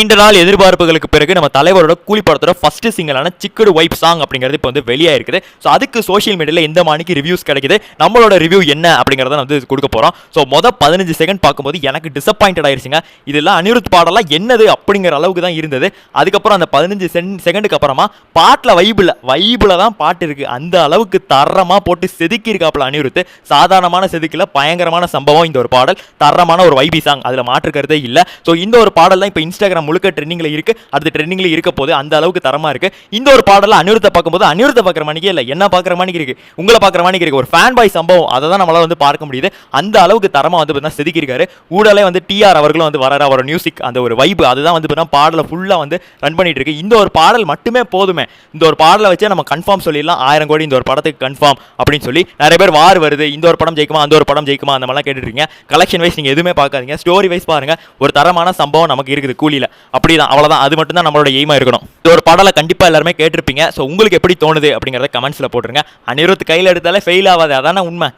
நீண்ட நாள் எதிர்பார்ப்புகளுக்கு பிறகு நம்ம தலைவரோட கூலி படத்தோட ஃபர்ஸ்ட் சிங்கிளான சிக்கடு வைப் சாங் அப்படிங்கிறது இப்போ வந்து வெளியாயிருக்குது. ஸோ அதுக்கு சோஷியல் மீடியாவில் எந்த மாணிக்கு ரிவ்யூஸ் கிடைக்குது, நம்மளோட ரிவ்யூ என்ன அப்படிங்கிறத வந்து கொடுக்க போகிறோம். ஸோ 15 செகண்ட் பார்க்கும்போது எனக்கு டிசப்பாயிண்டட் ஆயிருச்சுங்க. இதெல்லாம் அனிருத் பாடலாம் என்னது அப்படிங்கிற அளவுக்கு தான் இருந்தது. அதுக்கப்புறம் அந்த 15 செகண்டுக்கு அப்புறமா பாட்டில் வைபில் தான் பாட்டு இருக்குது. அந்த அளவுக்கு தரமாக போட்டு செதுக்கியிருக்காப்புல அனிருத். சாதாரணமான செதுக்கில் பயங்கரமான சம்பவம் இந்த ஒரு பாடல். தரமான ஒரு வைபி சாங், அதில் மாற்றுக்கிறதே இல்லை. ஸோ இந்த ஒரு பாடல் தான் இப்போ இன்ஸ்டாகிராம் முழுக்க ட்ரெண்டிங்ல இருக்கு. அடுத்த ட்ரெண்டிங்ல இருக்க போது அந்த அளவுக்கு தரமா இருக்கு. இந்த ஒரு பாடல அனிருத்தை பார்க்கும்போது அனிருத்தை பார்க்குற மணிக்கே இல்லை, என்ன பார்க்குற மணிக்கு இருக்கு, உங்களை பார்க்குற மணிக்கு இருக்கு. ஒரு ஃபேன் பாய் சம்பவம், அதை தான் நம்மளால வந்து பார்க்க முடியுது. அந்த அளவுக்கு தரமா வந்து செதுக்கியிருக்காரு. ஊடலே வந்து டிஆர் அவர்களும் வந்து வர ஒரு மியூசிக், அந்த ஒரு வைப், அதுதான் வந்து பாடலை ஃபுல்லா வந்து ரன் பண்ணிட்டு இருக்கு. இந்த ஒரு பாடல் மட்டுமே போதுமே. இந்த ஒரு பாடலை வச்சே நம்ம கன்ஃபார்ம் சொல்லிடலாம் 1000 கோடி இந்த ஒரு படத்துக்கு கன்ஃபார்ம் அப்படின்னு சொல்லி. நிறைய பேர் வார் வருது, இந்த ஒரு படம் ஜெயிக்குமா, அந்த ஒரு படம் ஜெயிக்குமா, அந்த மாதிரிலாம் கேட்டுட்டு இருக்கீங்க. கலெக்ஷன் வைஸ் நீங்க எதுவுமே பார்க்காதீங்க, ஸ்டோரி வைஸ் பாருங்க. ஒரு தரமான சம்பவம் நமக்கு இருக்குது கூலியில. அப்படிதான், அவ்வளவுதான். அது மட்டும் தான் நம்மளோட எய்மா இருக்கணும். ஒரு பாடலை கண்டிப்பா எல்லாருமே கேட்டிருப்பீங்க. ஸோ உங்களுக்கு எப்படி தோணுது அப்படிங்கிறத கமெண்ட்ஸ்ல போட்டுருங்க. அனிருத் கையில் எடுத்தாலே ஃபெயில் ஆகாது, அதான உண்மை.